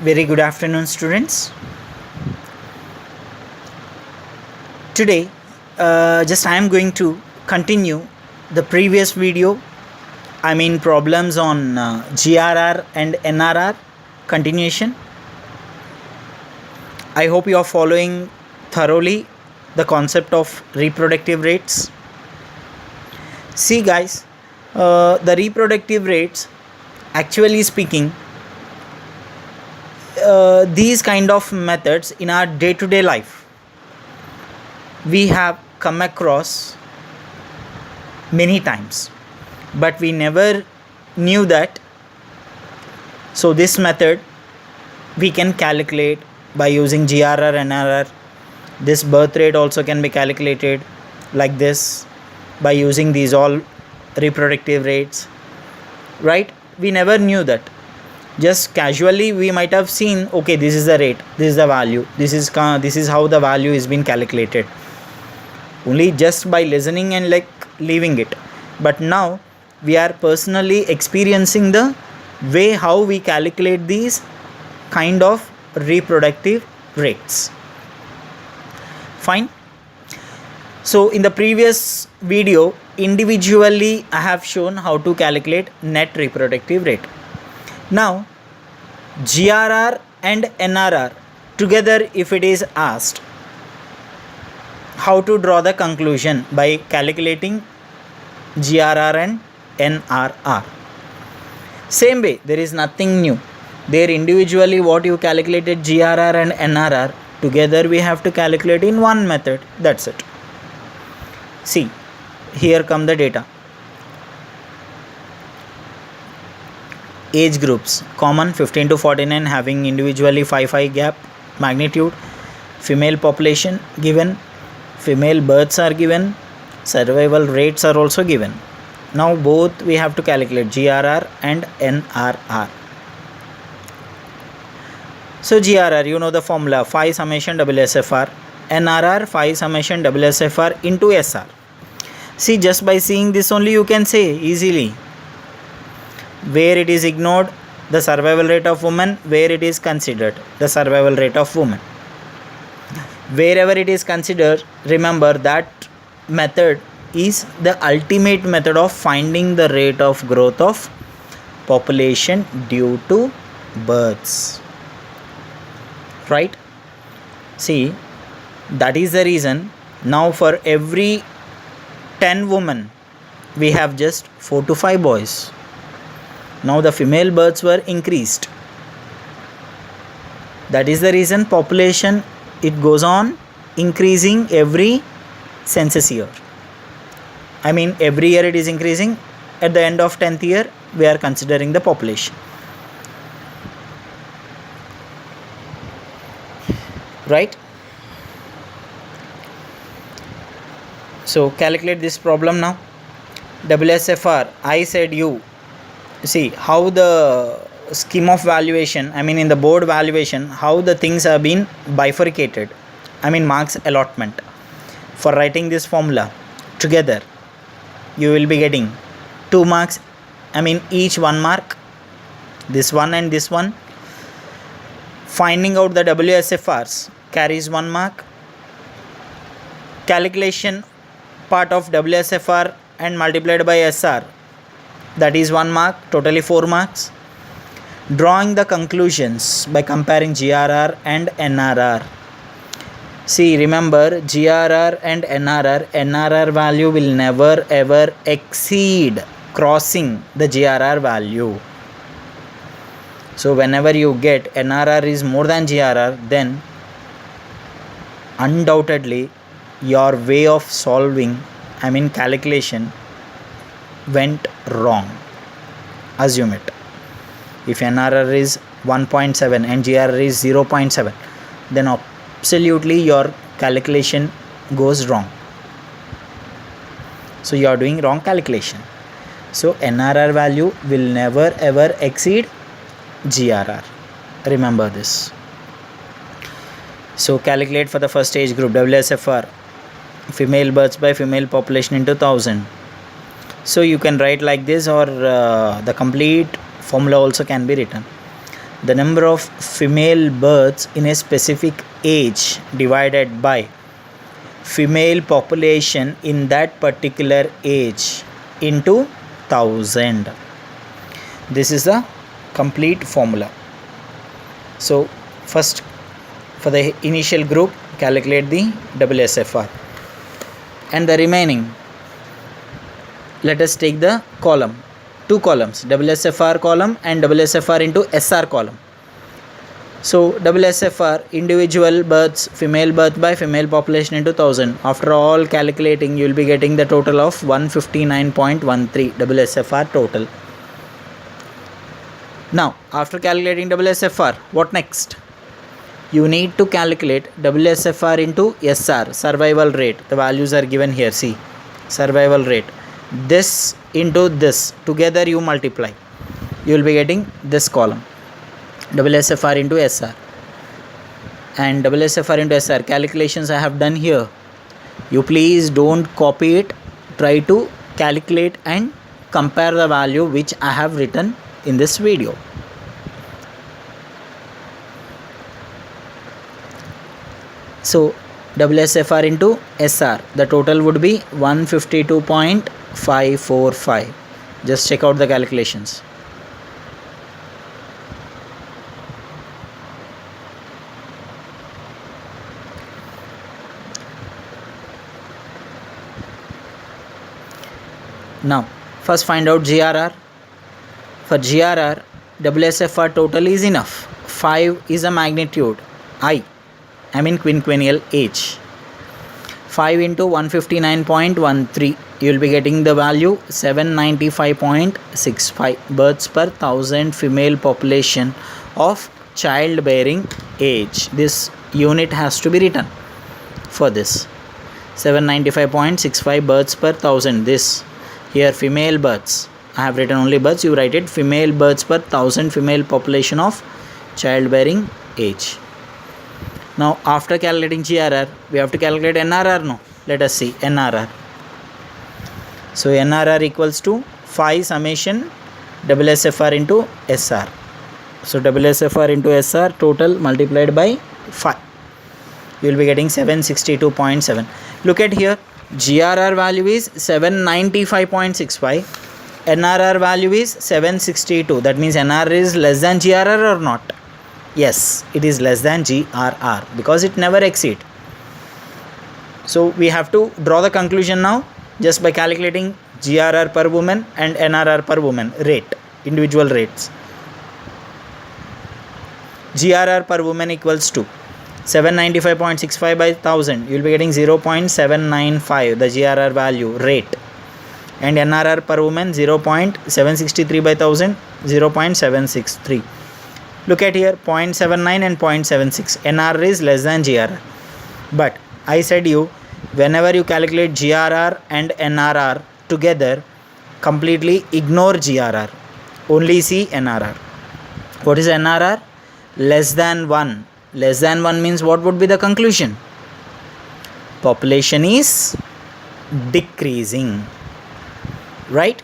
Very good afternoon, students. Today, just I am going to continue the previous video. Problems on GRR and NRR continuation. I hope you are following thoroughly the concept of reproductive rates. See, guys, the reproductive rates, actually speaking, these kind of methods in our day-to-day life we have come across many times, but we never knew that. So this method we can calculate by using GRR, NRR. This birth rate also can be calculated like this by using these all reproductive rates, right? We never knew that. Just casually we might have seen, okay, this is the rate, this is the value, this is how the value is being calculated, only just by listening and leaving it. But now we are personally experiencing the way how we calculate these kind of reproductive rates. Fine. So in the previous video, individually I have shown how to calculate net reproductive rate. Now GRR and NRR together, if it is asked, how to draw the conclusion by calculating GRR and NRR. Same way, there is nothing new. There individually what you calculated GRR and NRR, together we have to calculate in one method. That's it. See, here come the data. Age groups common 15 to 49 having individually 5 gap magnitude. Female population given, female births are given, survival rates are also given. Now both we have to calculate GRR and NRR. So GRR, you know the formula, phi summation WSFR, NRR phi summation WSFR into SR. See, just by seeing this only you can say easily where it is ignored the survival rate of women, where it is considered the survival rate of women. Wherever it is considered, remember that method is the ultimate method of finding the rate of growth of population due to births, right? See, that is the reason now for every 10 women we have just 4 to 5 boys. Now the female births were increased. That is the reason population, it goes on increasing every census year. Every year it is increasing. At the end of 10th year we are considering the population, right? So calculate this problem now. WSFR, I said you see how the scheme of valuation, in the board valuation, how the things have been bifurcated, marks allotment. For writing this formula together you will be getting 2 marks, each 1 mark, this one and this one. Finding out the WSFRs carries 1 mark. Calculation part of WSFR and multiplied by SR, that is 1 mark, totally 4 marks. Drawing the conclusions by comparing GRR and NRR. See, remember GRR and NRR value will never ever exceed crossing the GRR value. So whenever you get NRR is more than GRR, then undoubtedly your way of solving, calculation went wrong. Assume it. If NRR is 1.7 and GRR is 0.7, then absolutely your calculation goes wrong. So you are doing wrong calculation. So NRR value will never ever exceed GRR. Remember this. So calculate for the first age group WSFR, female births by female population into 1000. So you can write like this, or the complete formula also can be written. the number of female births in a specific age divided by female population in that particular age into 1000. This is the complete formula. So first, for the initial group, calculate the WSFR, and the remaining, let us take the column, two columns, WSFR column and WSFR into SR column. So WSFR, individual births, female birth by female population into 1000. After all calculating, you will be getting the total of 159.13 WSFR total. Now after calculating WSFR, what next? You need to calculate WSFR into SR, survival rate. The values are given here, see, survival rate. This into this, together you multiply, you will be getting this column, WSFR into SR. And WSFR into SR calculations I have done here. You please don't copy it, try to calculate and compare the value which I have written in this video. So WSFR into SR, the total would be 152.545. Just check out the calculations. Now first find out GRR. For GRR, WSFR total is enough. 5 is a magnitude, I mean quinquennial age. 5 into 159.13, you will be getting the value 795.65 births per 1000 female population of childbearing age. This unit has to be written for this, 795.65 births per 1000. This here female births, I have written only births, you write it female births per 1000 female population of childbearing age. Now after calculating GRR, we have to calculate NRR. No, let us see NRR. So NRR equals to 5 summation WSFR into SR. So WSFR into SR total multiplied by 5, you will be getting 762.7. Look at here, GRR value is 795.65, NRR value is 762. That means NRR is less than GRR or not? Yes, it is less than GRR because it never exceeds. So we have to draw the conclusion now just by calculating GRR per woman and NRR per woman rate, individual rates. GRR per woman equals to 795.65 by 1000, you will be getting 0.795, the GRR value rate, and NRR per woman 0.763 by 1000, 0.763. Look at here, 0.79 and 0.76. NRR is less than GRR. But I said you, whenever you calculate GRR and NRR together, completely ignore GRR. Only see NRR. What is NRR? Less than 1. Less than 1 means what would be the conclusion? Population is decreasing. Right?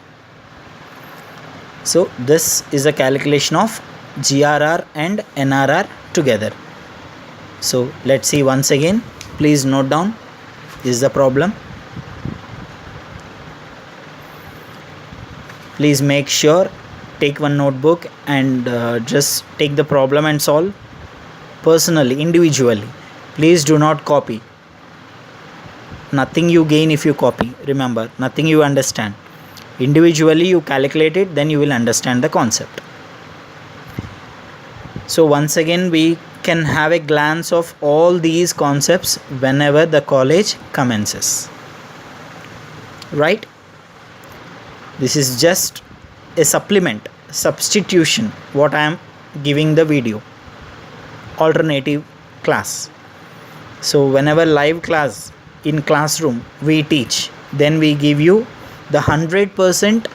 So this is a calculation of GRR and NRR together. So let's see once again. Please note down. This is the problem. Please make sure, take one notebook and just take the problem and solve personally, individually. Please do not copy. Nothing you gain if you copy. Remember, nothing you understand. Individually you calculate it, then you will understand the concept. So once again we can have a glance of all these concepts whenever the college commences. Right? This is just a supplement, substitution, what I am giving the video. Alternative class. So whenever live class in classroom we teach, then we give you the 100%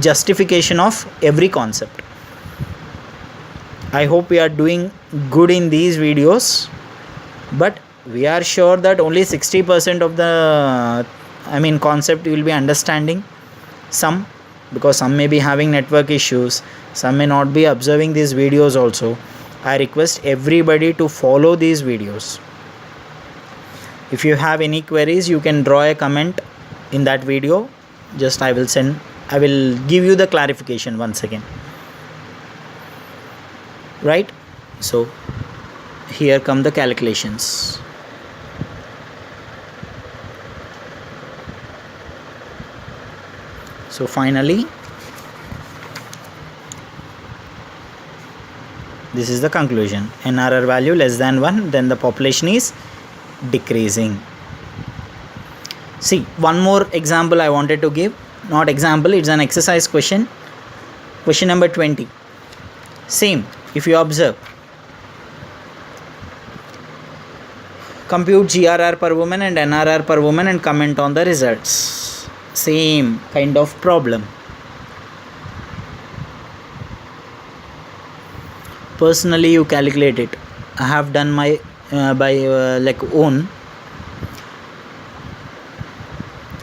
justification of every concept. I hope we are doing good in these videos, but we are sure that only 60% of the concept you will be understanding. Some, because some may be having network issues, Some may not be observing these videos also. I request everybody to follow these videos. If you have any queries, you can draw a comment in that video. Just I will give you the clarification once again. Right? So here come the calculations. So finally, this is the conclusion. NRR value less than 1, then the population is decreasing. See, one more example I wanted to give. Not example, it's an exercise question. Question number 20. Same, if you observe. Compute GRR per woman and NRR per woman and comment on the results. Same kind of problem. Personally, you calculate it. I have done my own.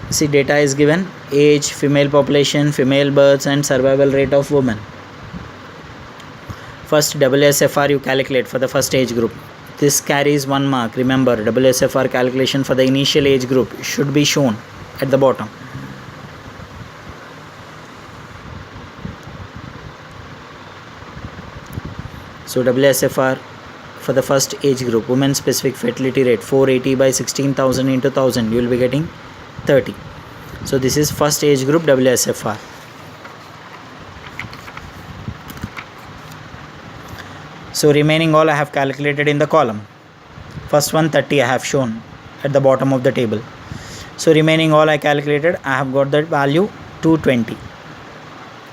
See, data is given: age, female population, female births, and survival rate of women. First, WSFR you calculate for the first age group. This carries 1 mark. Remember, WSFR calculation for the initial age group should be shown at the bottom. So WSFR for the first age group, women specific fertility rate 480 by 16,000 into 1000, you will be getting 30. So this is first age group WSFR. So remaining all I have calculated in the column. First one 30 I have shown at the bottom of the table. So remaining all I calculated, I have got that value 220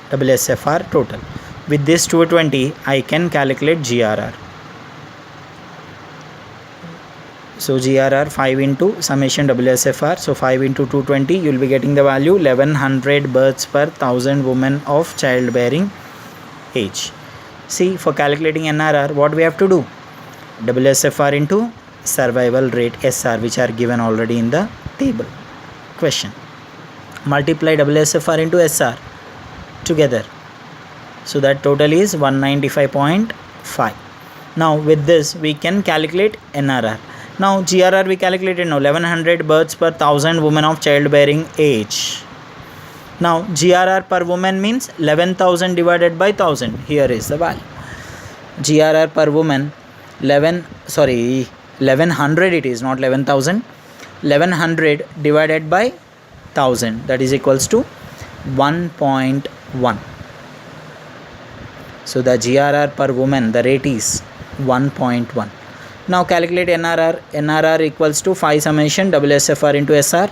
WSFR total. With this 220 I can calculate GRR. So GRR 5 into summation WSFR. So 5 into 220, you will be getting the value 1100 births per 1000 women of childbearing age. See, for calculating NRR, what we have to do? WSFR into survival rate SR, which are given already in the table question. Multiply WSFR into SR together. So that total is 195.5. Now with this we can calculate NRR. Now GRR we calculated now 1100 births per 1000 women of childbearing age. Now GRR per woman means 11,000 divided by 1000. Here is the value. GRR per woman 1100 it is, not 11,000. 1100 divided by 1000, that is equals to 1.1. So the GRR per woman, the rate is 1.1. Now calculate NRR. NRR equals to 5 summation WSFR into SR.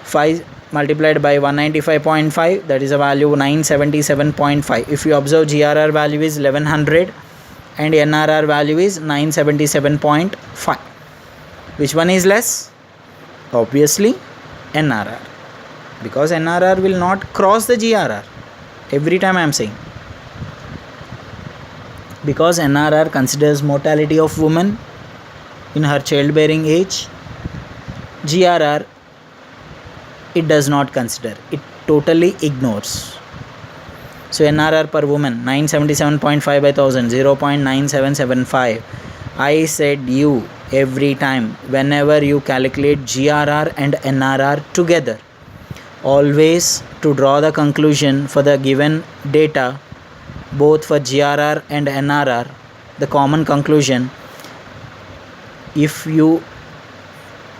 5 multiplied by 195.5, that is a value 977.5. If you observe, GRR value is 1100 and NRR value is 977.5. Which one is less? Obviously NRR, because NRR will not cross the GRR. Every time I am saying, because NRR considers mortality of woman in her childbearing age, GRR it does not consider, it totally ignores. So NRR per woman 977.5 by 1000, 0.9775. I said you every time, whenever you calculate GRR and NRR together, always to draw the conclusion for the given data, both for GRR and NRR, the common conclusion, if you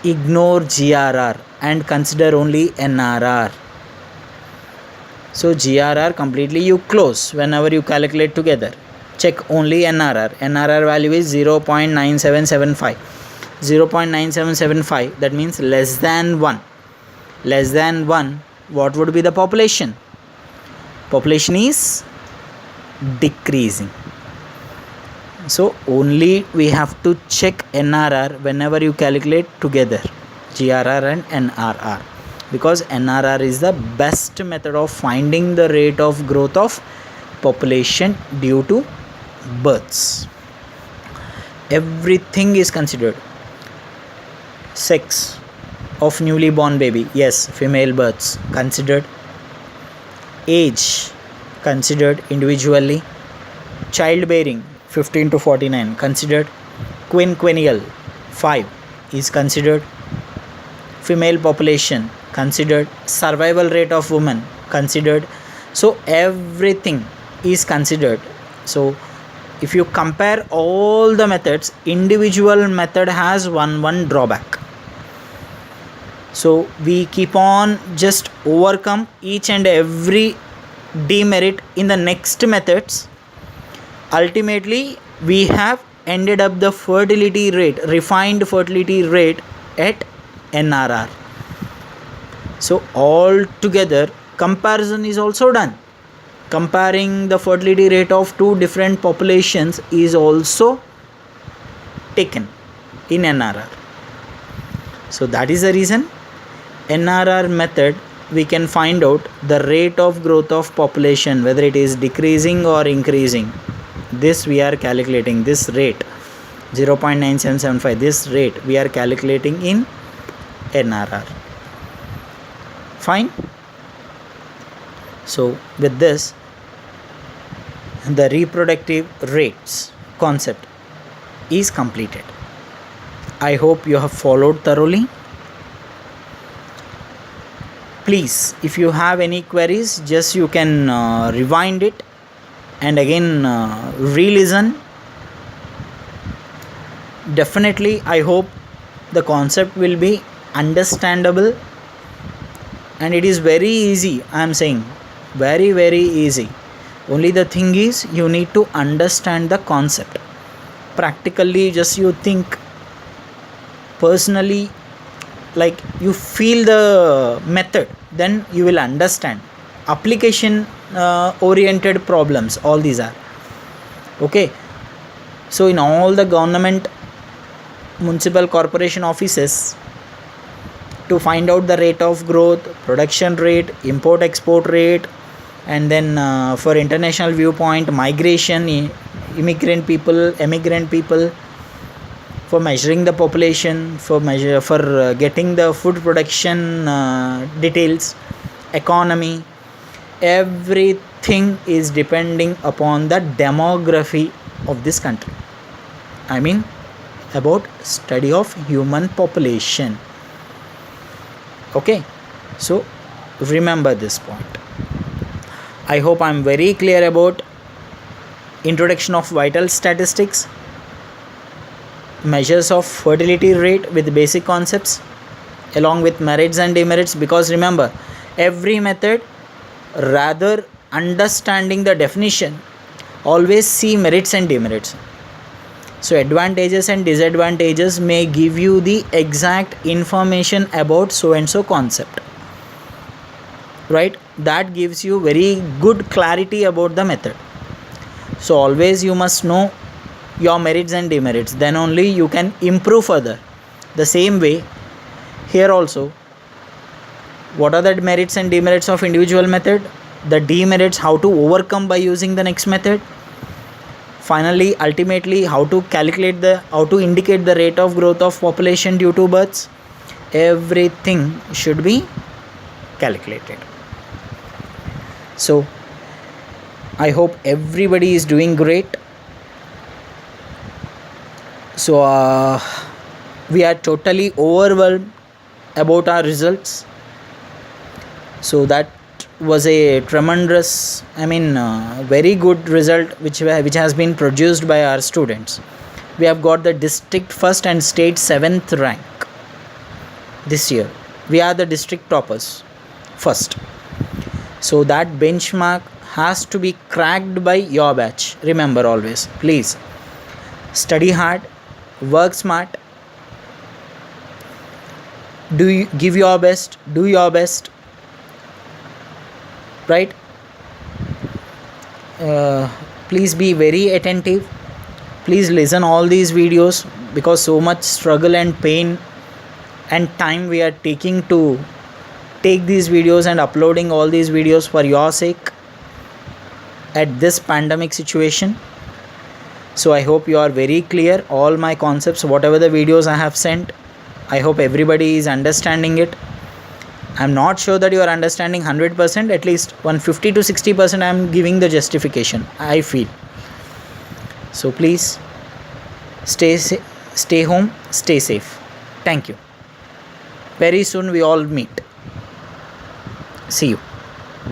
ignore GRR and consider only NRR, so GRR completely you close whenever you calculate together. Check only NRR. NRR value is 0.9775. 0.9775, that means less than 1. Less than 1, what would be the population? Population is decreasing. So only we have to check NRR whenever you calculate together GRR and NRR, because NRR is the best method of finding the rate of growth of population due to births. Everything is considered. Sex of newly born baby, yes, female births considered. Age considered individually. Childbearing 15 to 49 considered. Quinquennial 5 is considered. Female population considered. Survival rate of women considered. So everything is considered. So if you compare all the methods, individual method has one drawback. So we keep on just overcome each and every demerit in the next methods. Ultimately we have ended up the fertility rate, refined fertility rate at NRR. So all together comparison is also done. Comparing the fertility rate of two different populations is also taken in NRR. So that is the reason NRR method we can find out the rate of growth of population, whether it is decreasing or increasing. This we are calculating, this rate 0.9775, this rate we are calculating in NRR. Fine. So with this, the reproductive rates concept is completed. I hope you have followed thoroughly. Please, if you have any queries, just you can rewind it and again re-listen. Definitely I hope the concept will be understandable, and it is very easy. I am saying very easy. Only the thing is you need to understand the concept. Practically just you think personally, like you feel the method, then you will understand. Application oriented problems, all these are okay. So in all the government municipal corporation offices, to find out the rate of growth, production rate, import export rate, and then for international viewpoint, migration, emigrant people, for measuring the population, for getting the food production details, economy, everything is depending upon the demography of this country. I mean about study of human population. Okay, so remember this point. I hope I am very clear about introduction of vital statistics, measures of fertility rate with basic concepts, along with merits and demerits, because remember, every method, rather understanding the definition, always see merits and demerits. So advantages and disadvantages may give you the exact information about so and so concept, right? That gives you very good clarity about the method. So always you must know your merits and demerits, then only you can improve further. The same way here also, what are the merits and demerits of individual method, the demerits how to overcome by using the next method, finally ultimately how to indicate the rate of growth of population due to births, everything should be calculated. So I hope everybody is doing great. So we are totally overwhelmed about our results. So that was a tremendous, very good result which has been produced by our students. We have got the district first and state 7th rank this year. We are the district toppers first. So that benchmark has to be cracked by your batch. Remember always, please study hard, work smart, give your best, do your best, right? Please be very attentive. Please listen all these videos, because so much struggle and pain and time we are taking to take these videos and uploading all these videos for your sake at this pandemic situation. So I hope you are very clear. All my concepts, whatever the videos I have sent, I hope everybody is understanding it. I'm not sure that you are understanding 100%, at least 150 to 60% I'm giving the justification, I feel. So please stay home, stay safe. Thank you. Very soon we all meet. See you.